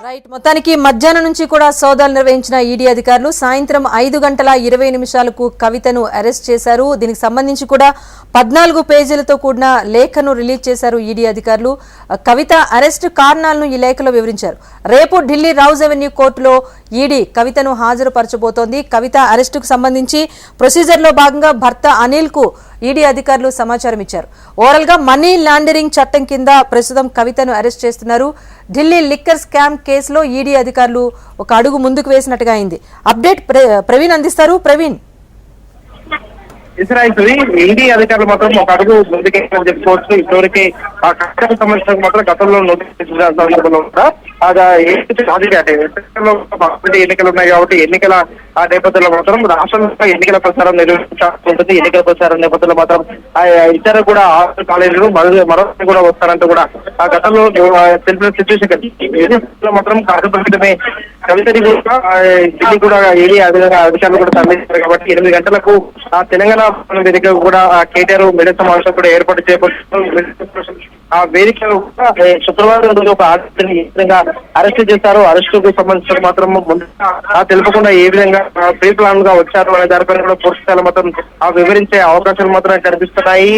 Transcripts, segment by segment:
Right. మొత్తానికి మధ్యాహ్నం నుంచి కూడా సోదాలు నిర్వహించిన ఈడీ అధికారులు సాయంత్రం 5:20 కవితను అరెస్ట్ చేశారు. దీనికి సంబంధించి కూడా 14 పేజీలతో కూడిన లేఖను రిలీజ్ చేశారు ఈడీ అధికారులు. కవిత అరెస్ట్ కారణాలను ఈ లేఖలో వివరించారు. రేపు ఢిల్లీ రౌజ్ అవెన్యూ కోర్టులో ఈడీ కవితను హాజరుపరచబోతోంది. కవిత అరెస్టుకు సంబంధించి ప్రొసీజర్లో భాగంగా భర్త అనిల్ కు ఈడీ అధికారులు సమాచారం ఇచ్చారు. ఓవరాల్ గా మనీ లాండరింగ్ చట్టం కింద ప్రస్తుతం కవితను అరెస్ట్ చేస్తున్నారు. ఢిల్లీ లిక్కర్ స్కామ్ కేసులో ఈడీ అధికారులు ఒక అడుగు ముందుకు వేసినట్టుగా అయింది. అప్డేట్ ప్రవీణ్ అందిస్తారు. ప్రవీణ్, ఈడీ అధికారులు మాత్రం ఒక అడుగు ముందుకేమని చెప్పుకోవచ్చు. ఇప్పటివరకు ఆ కక్షకు సంబంధించిన మాత్రం గతంలో నోటీస్ సందర్భంలో కూడా ఎన్నికలు ఉన్నాయి కాబట్టి ఎన్నికల ఆ నేపథ్యంలో మాత్రం రాష్ట్రంలో ఎన్నికల ప్రచారం నిర్వహించాల్సి ఉంటుంది. ఎన్నికల ప్రచారం నేపథ్యంలో మాత్రం ఇతర కూడా ఆర్ట్స్ కాలేజీలు మరొకటి కూడా వస్తారంటూ కూడా ఆ గతంలో తెలిసిన సిచ్యువేషన్ మాత్రం కార్యక్రమే కవితని కూడా ఏడీ అధికారులు కూడా తరలించారు. కాబట్టి 8 గంటలకు ఆ తెలంగాణ వేదిక కూడా కేటీఆర్ మీడియా సమావేశం కూడా ఏర్పాటు చేయబడుతుంది. ఆ వేదికలో శుక్రవారం రోజు ఒక ఆర్టిస్ట్ని ఏ విధంగా అరెస్ట్ చేశారు, అరెస్టుకు సంబంధించిన మాత్రం ముందుగా తెలుపకుండా ఏ విధంగా ప్రీ ప్లాన్ గా వచ్చారు అనే దానిపైన కూడా పూర్తిస్థాయిలో మాత్రం వివరించే అవకాశాలు మాత్రం కనిపిస్తున్నాయి.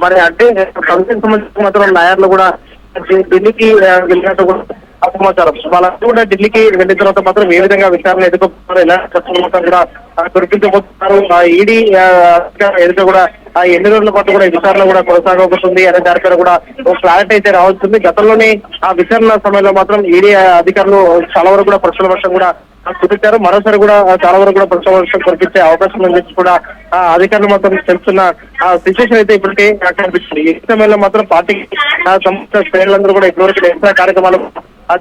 మరి అంటే కవితకు సంబంధించిన మాత్రం లాయర్లు కూడా ఢిల్లీకి వెళ్ళినట్టు కూడా సమాచారం. వాళ్ళందరూ కూడా ఢిల్లీకి వెళ్ళిన తర్వాత మాత్రం ఏ విధంగా విచారణ ఎదుర్కొంటున్నారు, ఎలా మొత్తం కూడా గుర్తించబోతున్నారు. ఈడీ ఎదుట కూడా ఆ 8 రోజుల పాటు కూడా ఈ విచారణ కూడా కొనసాగబోతుంది అనే దానిపైన కూడా క్లారిటీ అయితే రావాల్సింది. గతంలోనే ఆ విచారణ సమయంలో మాత్రం ఈడీ అధికారులు చాలా వరకు కూడా ప్రశ్నల వర్షం కూడా చూపించారు. మరోసారి కూడా చాలా వరకు కూడా ప్రశ్నల వర్షం కురిపించే అవకాశం ఉందని కూడా ఆ అధికారులు మాత్రం తెలుస్తున్న ఆ సిచ్యువేషన్ అయితే ఇప్పటికే కనిపిస్తుంది. ఈ సమయంలో మాత్రం పార్టీకి సంబంధించిన శ్రేణులందరూ కూడా ఇప్పటివరకు నిరసన కార్యక్రమాలు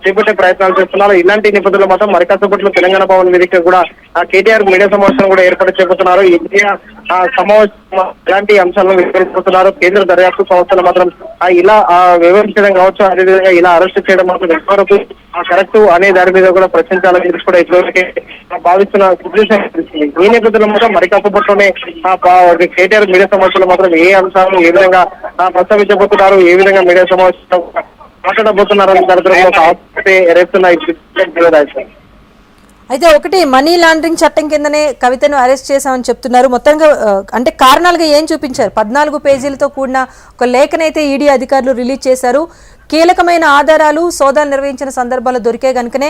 చేపట్టే ప్రయత్నాలు చేస్తున్నారు. ఇలాంటి నేపథ్యంలో మాత్రం మరి కాసేపట్లో తెలంగాణ భవన్ వేదిక కూడా కేటీఆర్ మీడియా సమావేశం కూడా ఏర్పాటు చేయబోతున్నారు. ఇండియా సమావేశం ఇలాంటి అంశాలను వివరించబోతున్నారు. కేంద్ర దర్యాప్తు సంస్థలు మాత్రం ఇలా వివరించడం కావచ్చు, అదేవిధంగా ఇలా అరెస్ట్ చేయడం మాత్రం ఎంతవరకు కరెక్ట్ అనే దాని మీద కూడా ప్రశ్నించాలని కూడా ఇప్పటివరకే భావిస్తున్న సిచ్యువేషన్. ఈ నేపథ్యంలో మాత్రం మరి కాసేపట్లోనే కేటీఆర్ మీడియా సమావేశంలో మాత్రం ఏ అంశాలను ఏ విధంగా ప్రస్తావించబోతున్నారు, ఏ విధంగా మీడియా సమావేశంలో మాట్లాడబోతున్నారని అయితే ఒకటి మనీ లాండరింగ్ చట్టం కిందనే కవితను అరెస్ట్ చేశామని చెప్తున్నారు. మొత్తంగా అంటే కారణాలుగా ఏం చూపించారు? 14 పేజీలతో కూడిన ఒక లేఖనైతే ఈడీ అధికారులు రిలీజ్ చేశారు. కీలకమైన ఆధారాలు సోదాలు నిర్వహించిన సందర్భాల్లో దొరికే కనుకనే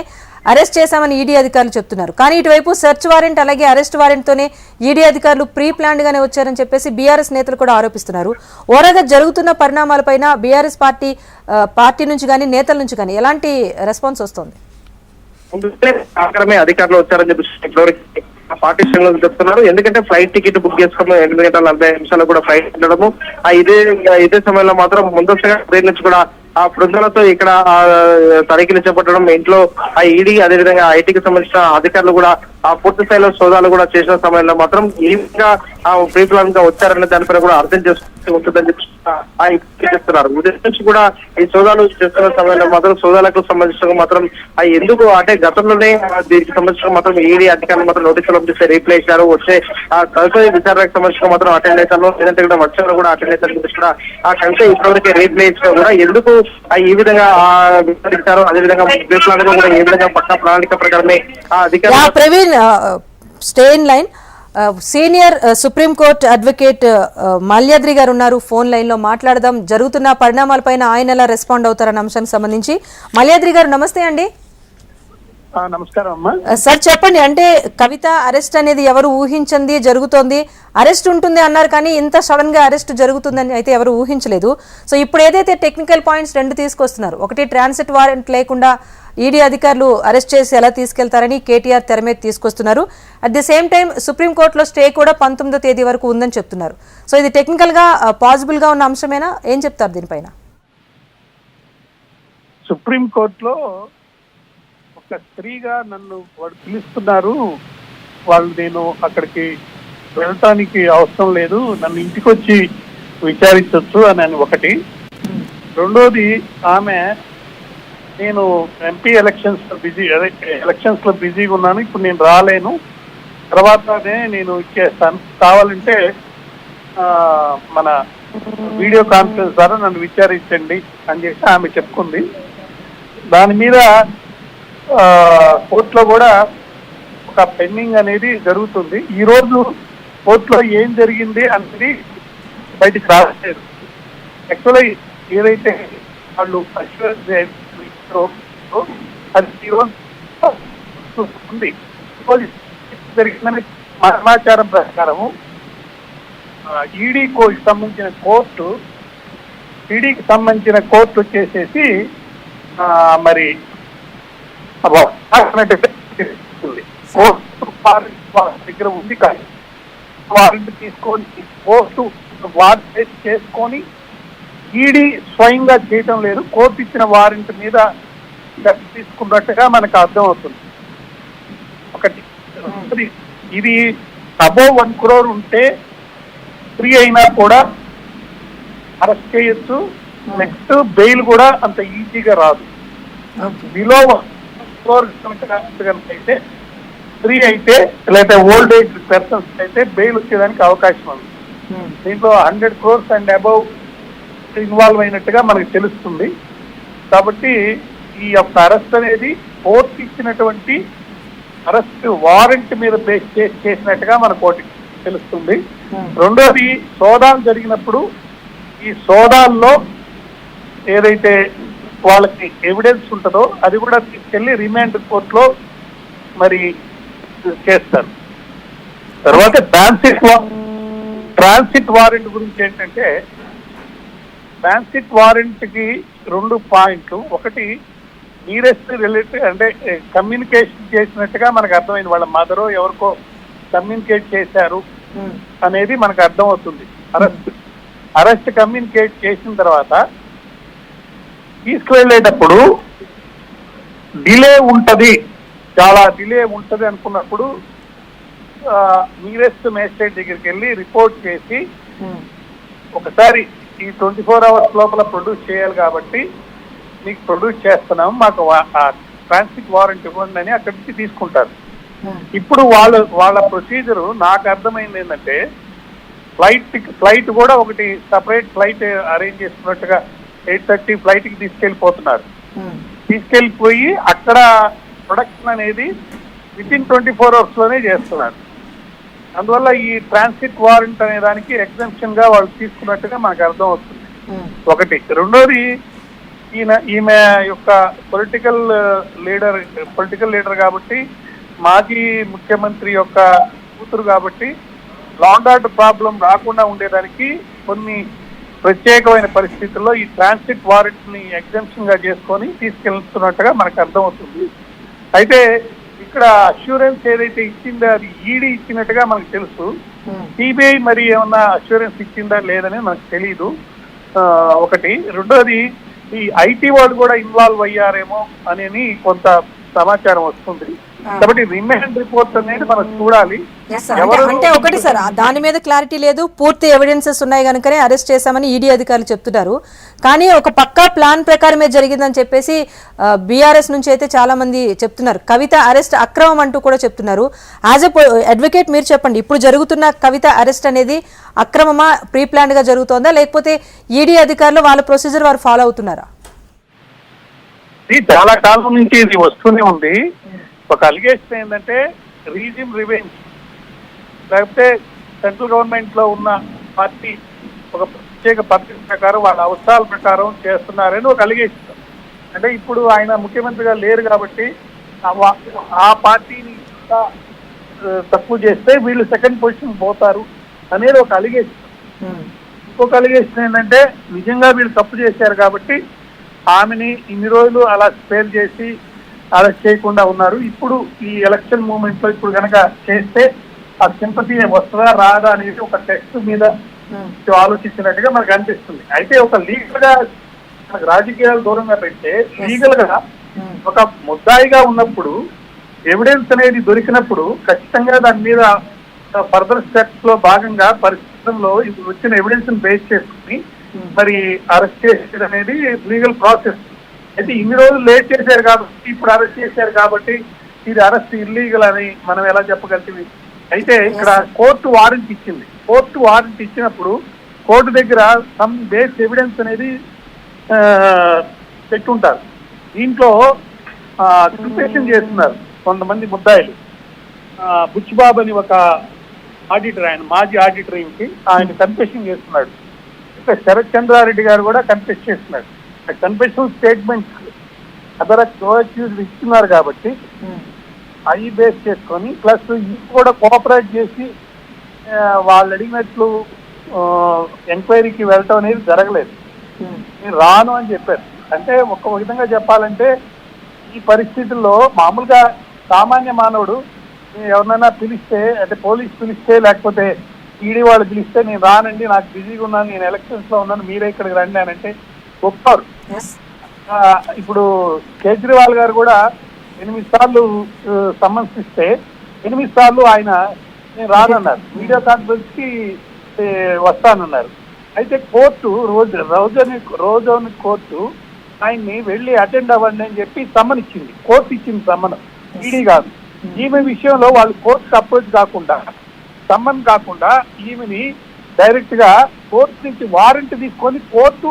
అరెస్ట్ చేశామని ఈడీ అధికారులు చెప్తున్నారు. కానీ ఇటువైపు సెర్చ్ వారెంట్ అలాగే అరెస్ట్ వారెంట్తోనే ఈడీ అధికారులు ప్రీ ప్లాన్డ్ గానే వచ్చారని చెప్పేసి బీఆర్ఎస్ నేతలు కూడా ఆరోపిస్తున్నారు. ఓరగా జరుగుతున్న పరిణామాలపైన బీఆర్ఎస్ పార్టీ నుంచి కానీ నేతల నుంచి కానీ ఎలాంటి రెస్పాన్స్ వస్తుంది? అధికారులు వచ్చారని చెప్పి పార్టీ శ్రేణులు చెప్తున్నారు. ఎందుకంటే ఫ్లైట్ టికెట్ బుక్ చేసుకున్న 8:40 కూడా ఫ్లైట్ వెళ్ళడము ఇదే సమయంలో మాత్రం ముందస్తుగా ట్రైన్ నుంచి కూడా ఆ బృందాలతో ఇక్కడ తనిఖీలు చేపట్టడం, ఇంట్లో ఆ ఈడీ అదేవిధంగా ఐటీకి సంబంధించిన అధికారులు కూడా ఆ పూర్తి స్థాయిలో సోదాలు కూడా చేసిన సమయంలో మాత్రం ఏ విధంగా ప్రీ ప్లాన్ గా వచ్చారనే దానిపైన కూడా అర్థం చేసుకుంటూ ఉంటుందని చెప్పి చెప్తున్నారు. ఉదయం నుంచి కూడా ఈ సోదాలు చేస్తున్న సమయంలో మాత్రం సోదాలకు సంబంధించిన మాత్రం ఎందుకు అంటే గతంలోనే దీనికి సంబంధించిన మాత్రం ఈడీ అధికారులు మాత్రం నోటీసులు పంపిస్తే రీప్లై ఇచ్చారు. వచ్చే ఆ కవిత విచారణకు సంబంధించిన మాత్రం అటెండ్ అవుతారు, లేదంటే కూడా వచ్చారు కూడా అటెండ్ అవుతారు కూడా ఆ కవిత ఇప్పటివరకే రీప్లై ఇచ్చినా కూడా ఎందుకు ఈ విధంగా విచారించారు, అదేవిధంగా ప్రీ ప్లాన్ గా కూడా ఏ విధంగా పక్కా ప్రణాళిక ప్రకారమే ఆ అధికారులు. Praveen, stay in line. Senior supreme court advocate Malyadri గారు ఉన్నారు ఫోన్ లైన్ లో. మాట్లాడదాం జరుగుతున్న పరిణామాలపైన ఆయన ఎలా రెస్పాండ్ అవుతారన్న అంశానికి సంబంధించి. మల్యాద్రి గారు నమస్తే అండి. నమస్కారం అమ్మా. సార్ చెప్పండి, అంటే కవిత అరెస్ట్ అనేది ఎవరు ఊహించింది జరుగుతోంది, అరెస్ట్ ఉంటుంది అన్నారు కానీ ఇంత సడన్ గా అరెస్ట్ జరుగుతుందని అయితే ఎవరు ఊహించలేదు. సో ఇప్పుడు ఏదైతే టెక్నికల్ పాయింట్స్ 2 తీసుకొస్తున్నారు, ఒకటి ట్రాన్సిట్ వారెంట్ లేకుండా ఈడీ అధికారులు అరెస్ట్ చేసి ఎలా తీసుకెళ్తారని కేటీఆర్ తెర మీద తీసుకొస్తున్నారు. అట్ ది సేమ్ టైం సుప్రీంకోర్టులో స్టే కూడా 19వ తేదీ వరకు ఉందని చెప్తున్నారు. సో ఇది టెక్నికల్ గా పాసిబుల్ గా ఉన్న అంశమేనా? ఏం చెప్తారు దీనిపైన? సుప్రీంకోర్టులో ఒక స్త్రీగా నన్ను వాడు పిలుస్తున్నారు, వాళ్ళు నేను అక్కడికి వెళ్ళటానికి అవసరం లేదు, నన్ను ఇంటికి వచ్చి విచారించవచ్చు అని ఒకటి. రెండోది, ఆమె నేను ఎంపీ ఎలక్షన్స్ లో బిజీగా ఉన్నాను, ఇప్పుడు నేను రాలేను, తర్వాతనే నేను ఇచ్చేస్తాను, కావాలంటే మన వీడియో కాన్ఫరెన్స్ ద్వారా నన్ను విచారించండి అని చెప్పి ఆమె చెప్పుకుంది. దాని మీద కోర్టులో కూడా ఒక పెండింగ్ అనేది జరుగుతుంది. ఈ రోజు కోర్టులో ఏం జరిగింది అనేది బయటికి రాలేదు. యాక్చువల్గా ఏదైతే వాళ్ళు అష్యూరెన్స్ అది ఈరోజు ఉంది. జరిగిందని సమాచారం ప్రకారము ఈడీకి సంబంధించిన కోర్టు వచ్చేసేసి మరి కోర్టు దగ్గర ఉంది కానీ వారెంట్ తీసుకొని కోర్టు వారెంట్ చేసుకొని ఈడీ స్వయంగా చేయటం లేదు. కోర్టు ఇచ్చిన వారెంట్ మీద తీసుకున్నట్టుగా మనకు అర్థమవుతుంది. ఒకటి ఇది అబోవ్ 1 crore ఉంటే ఫ్రీ అయినా కూడా అరెస్ట్ చేయొచ్చు. నెక్స్ట్ బెయిల్ కూడా అంత ఈజీగా రాదు. బిలో 1 crore అయితే ఫ్రీ అయితే లేదా ఓల్డ్ ఏజ్ పర్సన్స్ అయితే బెయిల్ వచ్చేదానికి అవకాశం ఉంది. దీంట్లో 100 crores అండ్ అబౌవ్ ఇన్వాల్వ్ అయినట్టుగా మనకు తెలుస్తుంది. కాబట్టి ఈ యొక్క అరెస్ట్ అనేది కోర్టు ఇచ్చినటువంటి అరెస్ట్ వారెంట్ మీద బేస్ చేసినట్టుగా మనకు ఒకటి తెలుస్తుంది. రెండోది సోదాలు జరిగినప్పుడు ఈ సోదాల్లో ఏదైతే వాళ్ళకి ఎవిడెన్స్ ఉంటుందో అది కూడా తీసుకెళ్లి రిమాండ్ కోర్టులో మరి చేస్తారు. తర్వాత ట్రాన్సిట్ వారెంట్ గురించి ఏంటంటే ట్రాన్సిట్ వారెంట్ కి 2 పాయింట్లు. ఒకటి నీరెస్ట్ రిలేటివ్ అంటే కమ్యూనికేషన్ చేసినట్టుగా మనకు అర్థమైంది. వాళ్ళ మదరో ఎవరికో కమ్యూనికేట్ చేశారు అనేది మనకు అర్థమవుతుంది. అరెస్ట్ కమ్యూనికేట్ చేసిన తర్వాత తీసుకువెళ్ళేటప్పుడు డిలే ఉంటది, చాలా డిలే ఉంటది అనుకున్నప్పుడు నీరెస్ట్ మేజిస్ట్రేట్ దగ్గరికి వెళ్ళి రిపోర్ట్ చేసి ఒకసారి ఈ 24 hours లోపల ప్రొడ్యూస్ చేయాలి కాబట్టి మీకు ప్రొడ్యూస్ చేస్తున్నాము, మాకు ట్రాన్సిట్ వారెంట్ ఇవ్వండి అని అక్కడి నుంచి తీసుకుంటారు. ఇప్పుడు వాళ్ళ ప్రొసీజరు నాకు అర్థమైంది ఏంటంటే ఫ్లైట్ కూడా ఒకటి సపరేట్ ఫ్లైట్ అరేంజ్ చేసుకున్నట్టుగా 8:30 ఫ్లైట్కి తీసుకెళ్ళిపోతున్నారు. తీసుకెళ్ళిపోయి అక్కడ ప్రొడక్షన్ అనేది వితిన్ 24 hours లోనే చేస్తున్నారు. అందువల్ల ఈ ట్రాన్సిట్ వారెంట్ అనే దానికి ఎగ్జంప్షన్ గా వాళ్ళు తీసుకున్నట్టుగా మనకు అర్థం అవుతుంది. ఒకటి. రెండోది ఈమె యొక్క పొలిటికల్ లీడర్ కాబట్టి మాజీ ముఖ్యమంత్రి యొక్క కూతురు కాబట్టి లా అండ్ ఆర్డర్ ప్రాబ్లం రాకుండా ఉండేదానికి కొన్ని ప్రత్యేకమైన పరిస్థితుల్లో ఈ ట్రాన్సిట్ వారెంట్ ని ఎగ్జంప్షన్ గా చేసుకొని తీసుకెళ్తున్నట్టుగా మనకు అర్థమవుతుంది. అయితే ఇక్కడ అష్యూరెన్స్ ఏదైతే ఇచ్చిందో అది ఈడీ ఇచ్చినట్టుగా మనకు తెలుసు. సిబిఐ మరి ఏమన్నా అష్యూరెన్స్ ఇచ్చిందా లేదని మనకు తెలియదు. ఒకటి. రెండోది ఈ ఐటీ వాళ్ళు కూడా ఇన్వాల్వ్ అయ్యారేమో అని కొంత సమాచారం వస్తుంది. కాబట్టి రిమాండ్ రిపోర్ట్ అనేది మనం చూడాలి. అంటే ఒకటి సార్, దాని మీద క్లారిటీ లేదు, పూర్తి ఎవిడెన్సెస్ ఉన్నాయి కనుకనే అరెస్ట్ చేశామని ఈడీ అధికారులు చెప్తున్నారు. కానీ ఒక పక్కా ప్లాన్ ప్రకారమే జరిగిందని చెప్పేసి బీఆర్ఎస్ నుంచి అయితే చాలా మంది చెప్తున్నారు. కవిత అరెస్ట్ అక్రమం అంటూ కూడా చెప్తున్నారు. యాజ్ ఎ అడ్వకేట్ మీరు చెప్పండి, ఇప్పుడు జరుగుతున్న కవిత అరెస్ట్ అనేది అక్రమమా, ప్రీ ప్లాన్డ్ గా జరుగుతోందా, లేకపోతే ఈడీ అధికారులు వాళ్ళ ప్రొసీజర్ వారు ఫాలో అవుతున్నారా? ఇది చాలా కాలం నుంచి ఇది వస్తూనే ఉంది. ఒక అలిగేషన్ ఏంటంటే రీజిమ్ రివెంజ్, లేకపోతే సెంట్రల్ గవర్నమెంట్ లో ఉన్న పార్టీ ఒక ప్రత్యేక పద్ధతి ప్రకారం వాళ్ళ అవసరాల ప్రకారం చేస్తున్నారని ఒక అలిగేషన్. అంటే ఇప్పుడు ఆయన ముఖ్యమంత్రిగా లేరు కాబట్టి ఆ పార్టీని తక్కువ చేస్తే వీళ్ళు సెకండ్ పొజిషన్ పోతారు అనేది ఒక అలిగేషన్. ఇంకొక అలిగేషన్ ఏంటంటే నిజంగా వీళ్ళు తప్పు చేశారు కాబట్టి ఆమెని ఇన్ని రోజులు అలా స్పేర్ చేసి అరెస్ట్ చేయకుండా ఉన్నారు. ఇప్పుడు ఈ ఎలక్షన్ మూమెంట్ లో ఇప్పుడు కనుక చేస్తే ఆ సింపతి వస్తుందా రాదా అనేది ఒక టెస్ట్ మీద ఆలోచించినట్టుగా మనకు అనిపిస్తుంది. అయితే ఒక లీగల్ గా మనకు రాజకీయాలు దూరంగా పెడితే లీగల్ గా ఒక ముద్దాయిగా ఉన్నప్పుడు ఎవిడెన్స్ అనేది దొరికినప్పుడు ఖచ్చితంగా దాని మీద ఫర్దర్ స్టెప్స్ లో భాగంగా పరిస్థితుల్లో ఇప్పుడు వచ్చిన ఎవిడెన్స్ ని బేస్ చేసుకుని మరి అరెస్ట్ చేసేది అనేది లీగల్ ప్రాసెస్. అయితే ఇన్ని రోజులు లేట్ చేశారు కాబట్టి ఇప్పుడు అరెస్ట్ చేశారు కాబట్టి ఇది అరెస్ట్ ఇల్లీగల్ అని మనం ఎలా చెప్పగలిగింది? అయితే ఇక్కడ కోర్టు వారెంట్ ఇచ్చింది. కోర్టు వారెంట్ ఇచ్చినప్పుడు కోర్టు దగ్గర సమ్ బేస్ ఎవిడెన్స్ అనేది పెట్టుంటారు. దీంట్లో కన్ఫెషన్ చేస్తున్నారు కొంతమంది ముద్దాయిలు. బుచ్చిబాబు అని ఒక ఆడిటర్, ఆయన మాజీ ఆడిటర్, ఆయన కన్ఫెషన్ చేస్తున్నాడు. ఇంకా శరత్ చంద్రారెడ్డి గారు కూడా కన్ఫెస్ చేస్తున్నాడు. కన్ఫెషన్ స్టేట్మెంట్స్ అదర్ అక్యూజ్డ్ ఇస్తున్నారు కాబట్టి అవి బేస్ చేసుకొని ప్లస్ ఇది కూడా కోఆపరేట్ చేసి వాళ్ళు అడిగినట్లు ఎంక్వైరీకి వెళ్ళటం అనేది జరగలేదు. నేను రాను అని చెప్పారు. అంటే ఒక విధంగా చెప్పాలంటే ఈ పరిస్థితుల్లో మామూలుగా సామాన్య మానవుడు ఎవరినైనా పిలిస్తే, అంటే పోలీస్ పిలిస్తే లేకపోతే ఈడీ వాళ్ళు పిలిస్తే నేను రానండి, నాకు బిజీగా ఉన్నాను, నేను ఎలక్షన్స్ లో ఉన్నాను, మీరే ఇక్కడికి రండి అని అంటే ఒప్పుకోరు. ఇప్పుడు కేజ్రీవాల్ గారు కూడా 8 సార్లు సమ్మన్స్ ఇస్తే 8 సార్లు ఆయన నేను రానన్నారు, వీడియో కాన్ఫరెన్స్ కి వస్తానన్నారు. అయితే కోర్టు రోజోని కోర్టు ఆయన్ని వెళ్ళి అటెండ్ అవ్వండి అని చెప్పి సమ్మన్ ఇచ్చింది. కోర్టు ఇచ్చింది సమ్మన్, ఈడీ కాదు. ఈమె విషయంలో వాళ్ళు కోర్టుకు అప్రోచ్ కాకుండా, సమ్మన్ కాకుండా ఈమెని డైరెక్ట్ గా కోర్టు నుంచి వారెంట్ తీసుకొని కోర్టు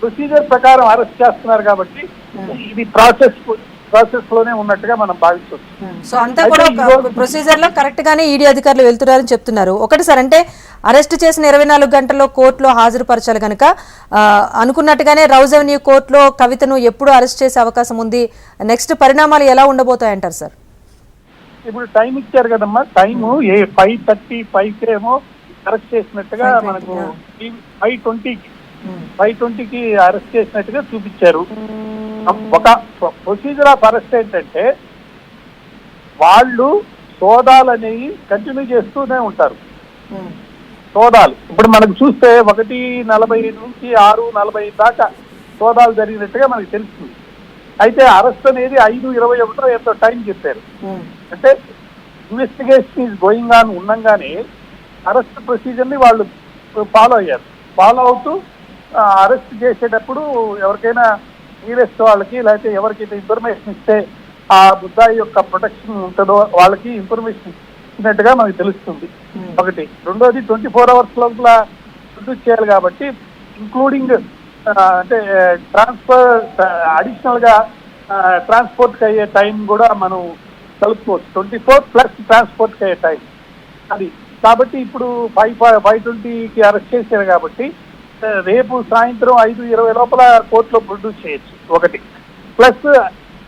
ప్రొసీజర్ ప్రకారం అరెస్ట్ చేస్తున్నారు. కాబట్టి ఇది ప్రాసెస్ లోనే ఉన్నట్టుగా మనం భావించవచ్చు. సో అంతా కూడా ప్రొసీజర్ లో కరెక్ట్ గానే ఈడీ అధికారులు వెళ్తున్నారని చెప్తున్నారు. ఒకటి సార్, అంటే అరెస్ట్ చేసిన 24 గంటల్లో కోర్టులో హాజరుపరచాలి కనుక అనుకున్నట్టుగానే రౌజ్ అవెన్యూ కోర్టులో కవితను ఎప్పుడు అరెస్ట్ చేసే అవకాశం ఉంది? నెక్స్ట్ పరిణామాలు ఎలా ఉండబోతాయంటారు సార్? ఇప్పుడు టైం ఇచ్చారు కదమ్మా, టైము 5:35 ఏమో అరెస్ట్ చేసినట్టుగా మనకు 5:20కి అరెస్ట్ చేసినట్టుగా చూపించారు. ఒక ప్రొసీజర్ ఆఫ్ అరెస్ట్ ఏంటంటే వాళ్ళు సోదాలు అనేవి కంటిన్యూ చేస్తూనే ఉంటారు. సోదాలు ఇప్పుడు మనకు చూస్తే 1:40 నుంచి 6:40 దాకా సోదాలు జరిగినట్టుగా మనకు తెలుస్తుంది. అయితే అరెస్ట్ అనేది 5:21 ఎంతో టైం చెప్పారు. అంటే ఇన్వెస్టిగేషన్ ఈజ్ గోయింగ్ ఆన్ ఉండగానే అరెస్ట్ ప్రొసీజర్ ని వాళ్ళు ఫాలో అయ్యారు. ఫాలో అవుతూ అరెస్ట్ చేసేటప్పుడు ఎవరికైనా నీరెస్ట్ వాళ్ళకి, లేకపోతే ఎవరికైతే ఇన్ఫర్మేషన్ ఇస్తే ఆ ముద్దాయి యొక్క ప్రొటెక్షన్ ఉంటుందో వాళ్ళకి ఇన్ఫర్మేషన్ ఇచ్చినట్టుగా మనకు తెలుస్తుంది. ఒకటి. రెండోది 24 hours లోపల ప్రొడ్యూస్ చేయాలి కాబట్టి ఇంక్లూడింగ్ అంటే ట్రాన్స్ఫర్ అడిషనల్ గా ట్రాన్స్పోర్ట్ అయ్యే టైం కూడా మనం కలుపుకోవచ్చు. 24 ప్లస్ ట్రాన్స్పోర్ట్ అయ్యే టైం అది. కాబట్టి ఇప్పుడు 5:20కి అరెస్ట్ చేశారు కాబట్టి రేపు సాయంత్రం 5:20 లోపల కోర్టులో ప్రొడ్యూస్ చేయొచ్చు. ఒకటి. ప్లస్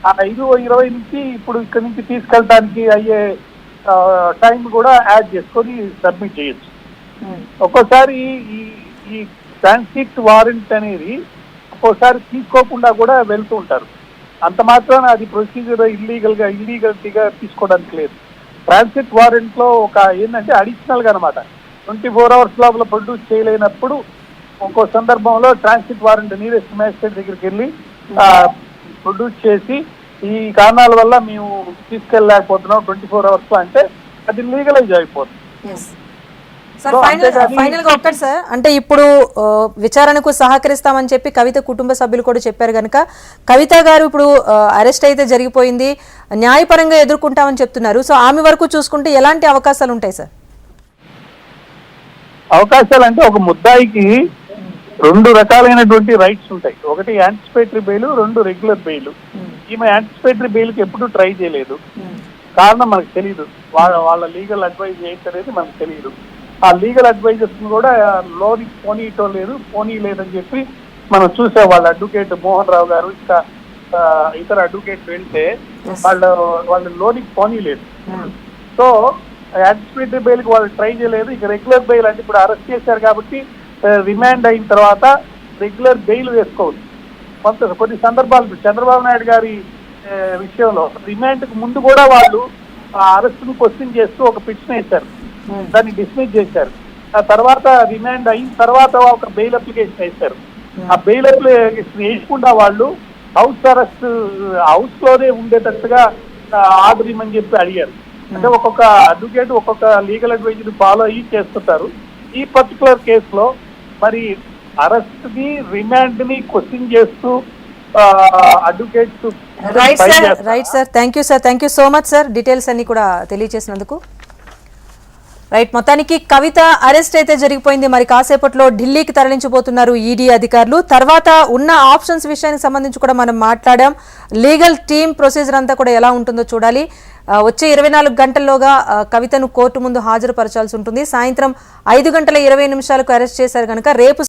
5:20 నుంచి ఇప్పుడు ఇక్కడ నుంచి తీసుకెళ్ళడానికి అయ్యే టైం కూడా యాడ్ చేసుకొని సబ్మిట్ చేయొచ్చు. ఒక్కోసారి ఈ ట్రాన్సిట్ వారెంట్ అనేది ఒక్కోసారి తీసుకోకుండా కూడా వెళ్తూ ఉంటారు. అంత మాత్రాన అది ప్రొసీజర్ ఇల్లీగల్టీగా తీసుకోవడానికి లేదు. ట్రాన్సిట్ వారెంట్ లో ఒక ఏంటంటే అడిషనల్ గా అనమాట 24 hours లోపల ప్రొడ్యూస్ చేయలేనప్పుడు ఒక్కో సందర్భంలో ట్రాన్సిట్ వారెంట్ నీరెస్ట్ మ్యాజిస్ట్రేట్ దగ్గరికి వెళ్ళి ప్రొడ్యూస్ చేసి ఈ కారణాల వల్ల మేము తీసుకెళ్ళలేకపోతున్నాం 24 hours లో అంటే అది లీగలైజ్ అయిపోతుంది. సార్ ఫైనల్ గా ఒక్కటి సార్, అంటే ఇప్పుడు విచారణకు సహకరిస్తామని చెప్పి కవిత కుటుంబ సభ్యులు కూడా చెప్పారు కనుక కవిత గారు ఇప్పుడు అరెస్ట్ అయితే జరిగిపోయింది, న్యాయపరంగా ఎదుర్కొంటామని చెప్తున్నారు. సో ఆమె వరకు చూసుకుంటే ఎలాంటి అవకాశాలు ఉంటాయి సార్? అవకాశాలు అంటే ఒక ముద్దాయికి 2 రకాలైనటువంటి రైట్స్ ఉంటాయి. ఒకటి యాంటిసిపేటరీ బెయిల్, 2 రెగ్యులర్ బెయిల్. ఈమె యాంటిసిపేటరీ బెయిల్కి ఎప్పుడు ట్రై చేయలేదు. కారణం మనకు తెలియదు, వాళ్ళ లీగల్ అడ్వైజ్ ఏంటనేది మనకు తెలియదు. ఆ లీగల్ అడ్వైజర్స్ కూడా లోనికి పోనీలేదని చెప్పి మనం చూసే వాళ్ళ అడ్వకేట్ మోహన్ రావు గారు ఇంకా ఇతర అడ్వకేట్ వెళ్తే వాళ్ళు లోనికి పోనీలేదు. సో యాంటిసిపేటరీ బెయిల్ కి వాళ్ళు ట్రై చేయలేదు. ఇక రెగ్యులర్ బెయిల్ అంటే ఇప్పుడు అరెస్ట్ చేశారు కాబట్టి రిమాండ్ అయిన తర్వాత రెగ్యులర్ బెయిల్ వేసుకోవచ్చు. కొన్ని సందర్భాలు చంద్రబాబు నాయుడు గారి విషయంలో రిమాండ్ కు ముందు కూడా వాళ్ళు అరెస్ట్ ను క్వశ్చన్ చేస్తూ ఒక పిటిషన్ వేశారు, దాన్ని డిస్మిస్ చేశారు. ఆ తర్వాత రిమాండ్ అయిన తర్వాత ఒక బెయిల్ అప్లికేషన్ వేశారు. ఆ బెయిల్ అప్లికేషన్ వేయకుండా వాళ్ళు హౌస్ లోనే ఉండేటట్టుగా ఆర్డర్ ఇమ్మని చెప్పి అడిగారు. అంటే ఒక్కొక్క అడ్వకేట్ ఒక్కొక్క లీగల్ అడ్వైజర్ ఫాలో అయ్యి చేస్తుంటారు. ఈ పర్టికులర్ కేసులో మరి అరెస్ట్ ని రిమాండ్ ని క్వశ్చన్ చేస్తూ advocates. Right sir, thank you so much sir, details అన్ని కూడా తెలియజేసినందుకు. రైట్, మొత్తానికి కవిత అరెస్ట్ అయితే జరిగిపోయింది. మరి కాసేపట్లో ఢిల్లీకి తరలించబోతున్నారు ఈడీ అధికారులు. తర్వాత ఉన్న ఆప్షన్స్ విషయానికి సంబంధించి కూడా మనం మాట్లాడాం. లీగల్ టీమ్ ప్రొసీజర్ అంతా కూడా ఎలా ఉంటుందో చూడాలి. వచ్చే 24 గంటల్లోగా కవితను కోర్టు ముందు హాజరుపరచాల్సి ఉంటుంది. సాయంత్రం 5:20 అరెస్ట్ చేశారు కనుక రేపు